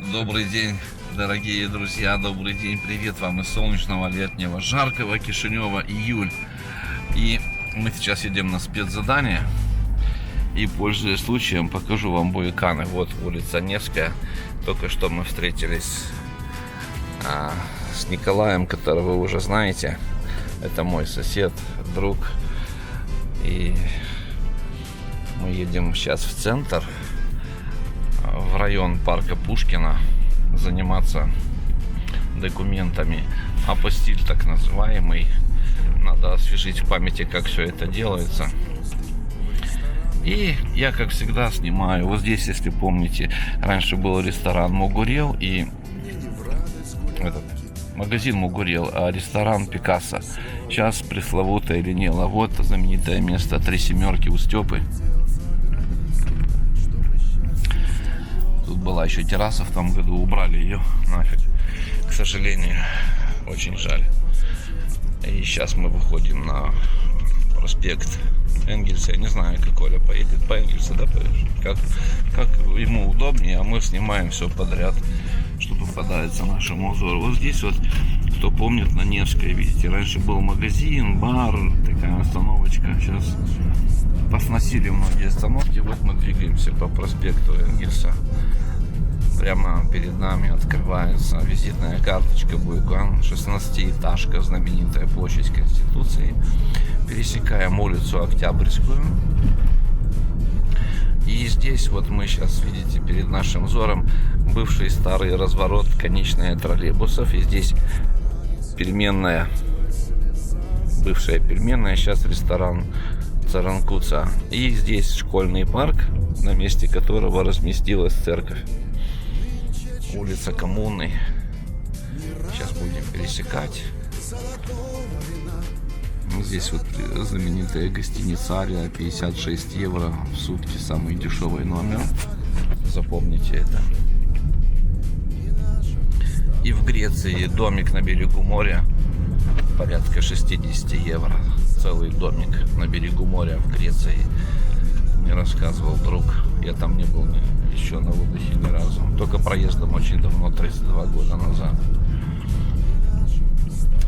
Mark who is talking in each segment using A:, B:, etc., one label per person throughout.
A: Добрый день, дорогие друзья, добрый день, привет вам из солнечного летнего жаркого Кишинева, июль. И мы сейчас едем на спецзадание. И, пользуясь случаем, покажу вам Буяканы. Вот улица Невская. Только что мы встретились с Николаем, которого вы уже знаете. Это мой сосед, друг. И мы едем сейчас в центр, в район парка Пушкина, заниматься документами. Апостиль так называемый. Надо освежить в памяти, как все это делается. И я, как всегда, снимаю. Вот здесь, если помните, раньше был ресторан Мугурел и магазин Мугурел, а ресторан Пикассо. Сейчас пресловутая Линела. Вот знаменитое место Три Семерки у Степы. Тут была еще терраса в том году, убрали ее нафиг. К сожалению, очень жаль. И сейчас мы выходим на проспект Энгельса. Я не знаю, как Оля поедет по Энгельсу, да, как ему удобнее, а мы снимаем все подряд, что попадается нашему взору. Вот здесь вот, кто помнит, на Невской, видите, раньше был магазин, бар, такая остановочка. Сейчас посносили многие остановки. Вот мы двигаемся по проспекту Энгельса. Прямо перед нами открывается визитная карточка Буякан, 16-этажка, знаменитая площадь Конституции. Пересекаем улицу Октябрьскую. И здесь вот мы сейчас, видите, перед нашим взором бывший старый разворот конечная троллейбусов. И здесь пельменная, бывшая пельменная, сейчас ресторан Царанкуца. И здесь школьный парк, на месте которого разместилась церковь. Улица Коммуны. Сейчас будем пересекать. Здесь вот знаменитая гостиница Ария, 56 евро в сутки, самый дешевый номер. Запомните это. И в Греции домик на берегу моря, порядка 60 евро. Целый домик на берегу моря в Греции. Мне рассказывал друг. Я там не был еще на отдыхе ни разу. Только проездом очень давно, 32 года назад.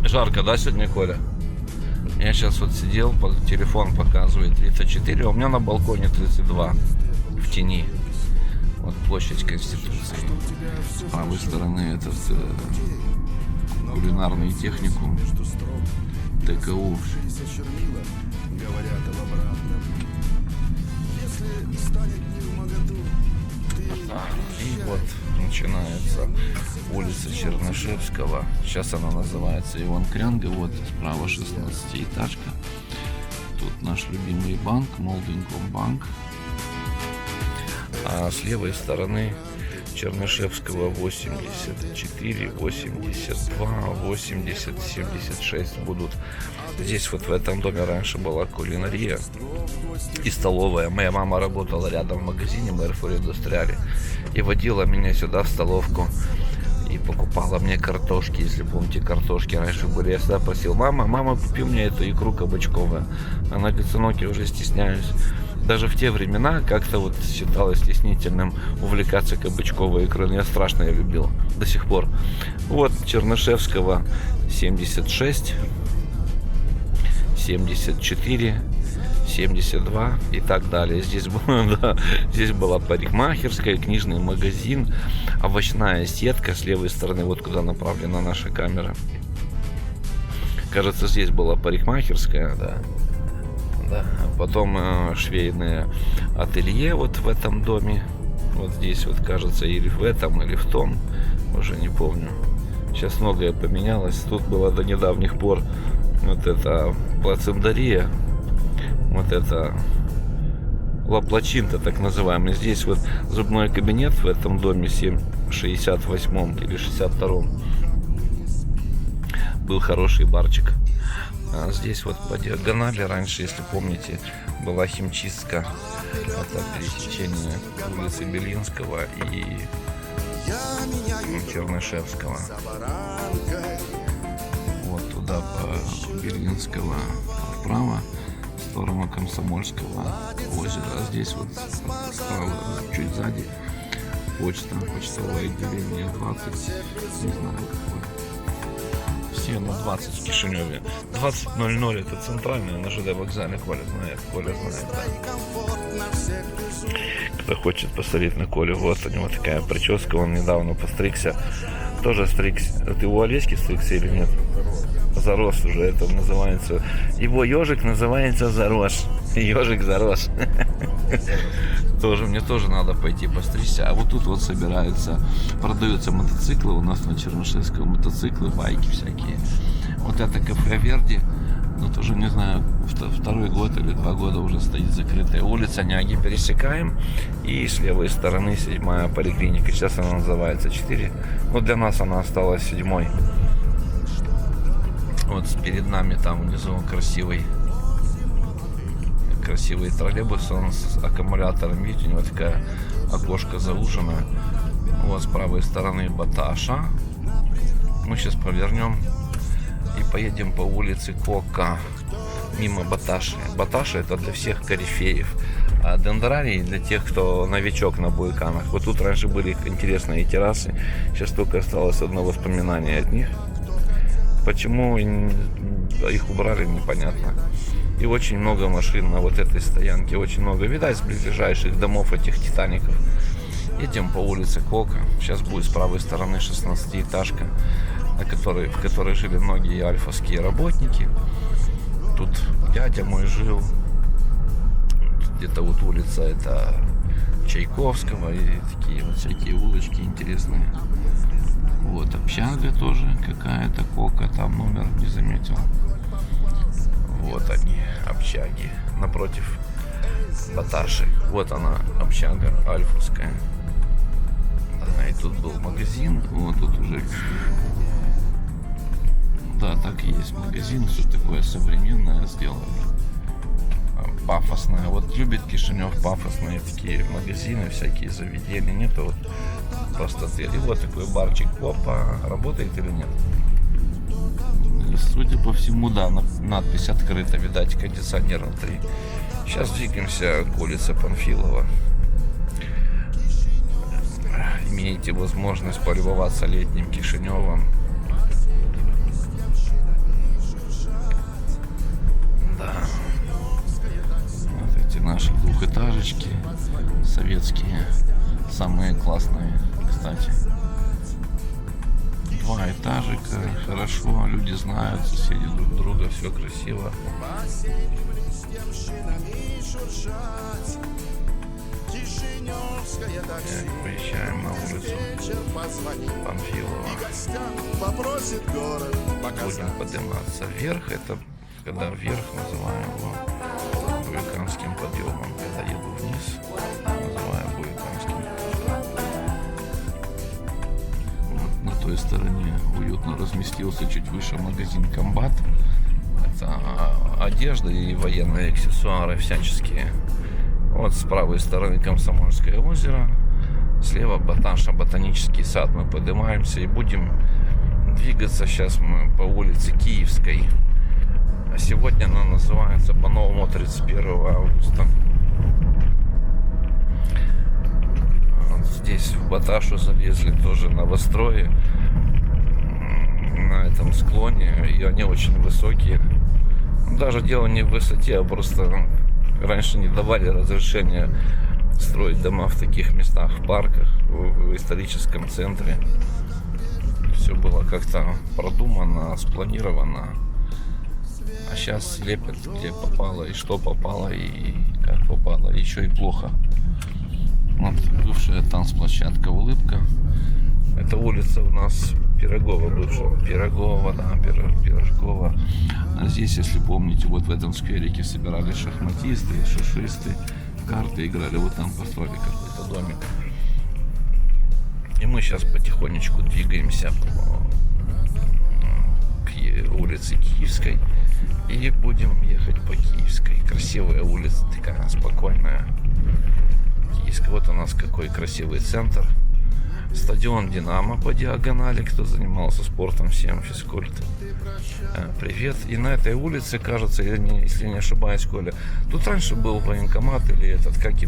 A: Жарко, да, сегодня, Коля? Я сейчас вот сидел, телефон показывает 34, а у меня на балконе 32 в тени. Вот площадь Конституции. С правой стороны этот кулинарный техникум ТКУ. И вот начинается улица Чернышевского. Сейчас она называется Иван Крянга. Вот справа 16-этажка. Тут наш любимый банк, Молдинкомбанк. А с левой стороны Чернышевского 84, 82, 80, 76 будут. Здесь вот в этом доме раньше была кулинария и столовая. Моя мама работала рядом в магазине Мерфур Индустриале и водила меня сюда в столовку и покупала мне картошки. Если помните, картошки раньше были, я всегда просил: мама, купи мне эту икру кабачковую. Она говорит: сынок, я уже стесняюсь. Даже в те времена как-то вот считалось стеснительным увлекаться кабачковой икрой. Я страшно ее любил до сих пор. Вот Чернышевского 76, 74, 72 и так далее. Здесь была парикмахерская, книжный магазин, овощная сетка с левой стороны, вот куда направлена наша камера. Кажется, здесь была парикмахерская, да. Да. Потом швейное ателье вот в этом доме. Вот здесь вот, кажется, или в этом, или в том, уже не помню. Сейчас многое поменялось. Тут было до недавних пор вот это плацендария, вот это Ла-Плачинта, так называемый. Здесь вот зубной кабинет в этом доме 68 или 62 был хороший барчик. А здесь вот по диагонали раньше, если помните, была химчистка. Это пересечение улицы Белинского и Чернышевского. Вот туда по Белинского вправо, в сторону Комсомольского озера. А здесь вот справа, чуть сзади, почта, почтовое отделение 20, не знаю какое. Все на 20 в Кишиневе. 20:00 это центральное, на ЖД вокзале, Коля знает, да. Кто хочет посмотреть на Колю, вот у него такая прическа, он недавно постригся. Тоже стригся. Ты у Олеськи стригся или нет? Зарос уже, это называется. Его ежик называется зарос. Ежик зарос. Мне тоже надо пойти постричься. А вот тут вот собираются, продаются мотоциклы у нас на Чернышевском, мотоциклы, байки всякие. Вот это кафе Верди, ну тоже не знаю, второй год или 2 года уже стоит закрытая улица, Няги пересекаем. И с левой стороны 7-я поликлиника. Сейчас она называется 4. Но для нас она осталась 7-й. Вот перед нами там внизу красивый троллейбус, он с аккумулятором, видите, у него такая окошко заужено. Вот с правой стороны Баташа. Мы сейчас повернем и поедем по улице Кока мимо Баташи. Баташа это для всех корифеев, а Дендрарий для тех, кто новичок на Буйканах. Вот тут раньше были интересные террасы, сейчас только осталось одно воспоминание от них. Почему их убрали, непонятно. И очень много машин на вот этой стоянке, очень много. Видать, с ближайших домов этих Титаников. Едем по улице Кока. Сейчас будет с правой стороны 16-этажка, в которой жили многие альфовские работники. Тут дядя мой жил. Где-то вот улица это Чайковского. И такие вот всякие улочки интересные. Вот общага тоже какая-то, Кока, там номер не заметил. Вот они, общаги, напротив Баташи. Вот она, общага альфовская. И тут был магазин, вот тут уже... Да, так и есть магазин, все такое современное сделано. Пафосное. Вот любит Кишинев пафосные такие магазины, всякие заведения. Нет, вот просто отель. И вот такой барчик. Опа, работает или нет? Судя по всему, да, надпись открыта, видать, кондиционер внутри. Сейчас двигаемся к улице Панфилова. Имеете возможность полюбоваться летним Кишиневом. Да. Вот эти наши двухэтажечки советские, самые классные, кстати. 2 этажика, хорошо, люди знают, соседи друг друга, все красиво. Выезжаем на улицу Панфилова. Будем подниматься вверх, это когда вверх называем его Буйканским подъемом, когда еду вниз, называем Буйканским. На той стороне уютно разместился чуть выше магазин Комбат. Это одежда и военные аксессуары всяческие. Вот с правой стороны Комсомольское озеро, слева Баташа, ботанический сад. Мы поднимаемся и будем двигаться сейчас мы по улице Киевской. А сегодня она называется по-новому 31 августа. Здесь в Баташу залезли тоже новострои на этом склоне, и они очень высокие. Даже дело не в высоте, а просто раньше не давали разрешения строить дома в таких местах, в парках, в историческом центре. Все было как-то продумано, спланировано. А сейчас лепят где попало, и что попало, и как попало, еще и плохо. Вот бывшая танцплощадка «Улыбка». Это улица у нас Пирогова бывшая. Пирогова, да, Пирожкова. А здесь, если помните, вот в этом скверике собирались шахматисты, шашисты, карты играли. Вот там построили какой-то домик. И мы сейчас потихонечку двигаемся к улице Киевской. И будем ехать по Киевской. Красивая улица, такая спокойная. Киевская. Вот у нас какой красивый центр. Стадион «Динамо» по диагонали. Кто занимался спортом, всем физкульт. Привет. И на этой улице, кажется, если не ошибаюсь, Коля, тут раньше был военкомат или этот, как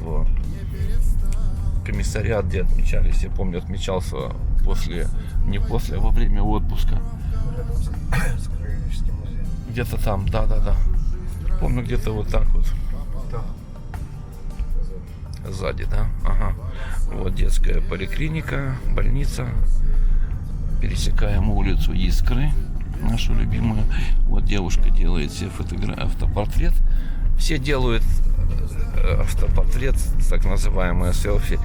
A: комиссариат, где отмечались, я помню, отмечался не после, а во время отпуска. Где-то там, да. Помню, где-то вот так вот. Сзади, да? Ага. Вот детская поликлиника, больница. Пересекаем улицу Искры, нашу любимую. Вот девушка делает себе автопортрет. Все делают автопортрет, так называемое селфи.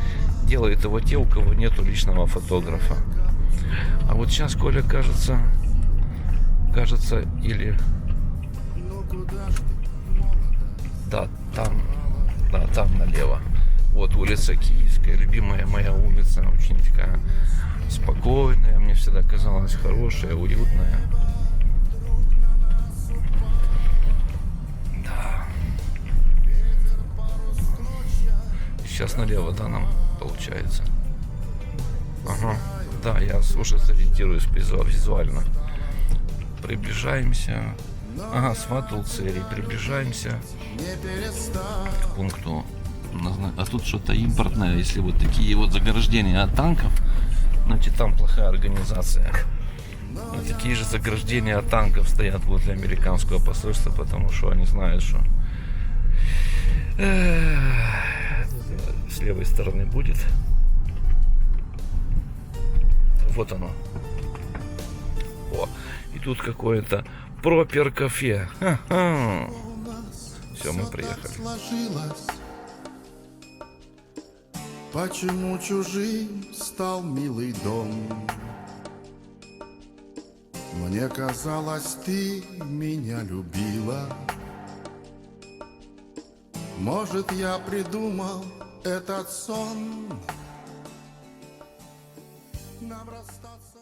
A: Делают его те, у кого нету личного фотографа. А вот сейчас, Коля, кажется, или... Да, там налево. Вот улица Киевская, любимая моя улица, очень такая спокойная, мне всегда казалась хорошая, уютная. Да. Сейчас налево, да, нам получается. Ага. Да, я уже сориентируюсь визуально. Приближаемся. Ага, смотрел цели. Приближаемся к пункту. А тут что-то импортное. Если вот такие вот заграждения от танков, значит там плохая организация. И такие же заграждения от танков стоят возле американского посольства, потому что они знают, что с левой стороны будет. Вот оно. О, и тут какое-то пропер кафе. Все, мы приехали.
B: Почему чужим стал милый дом? Мне казалось, ты меня любила. Может, я придумал этот сон? Нам расстаться.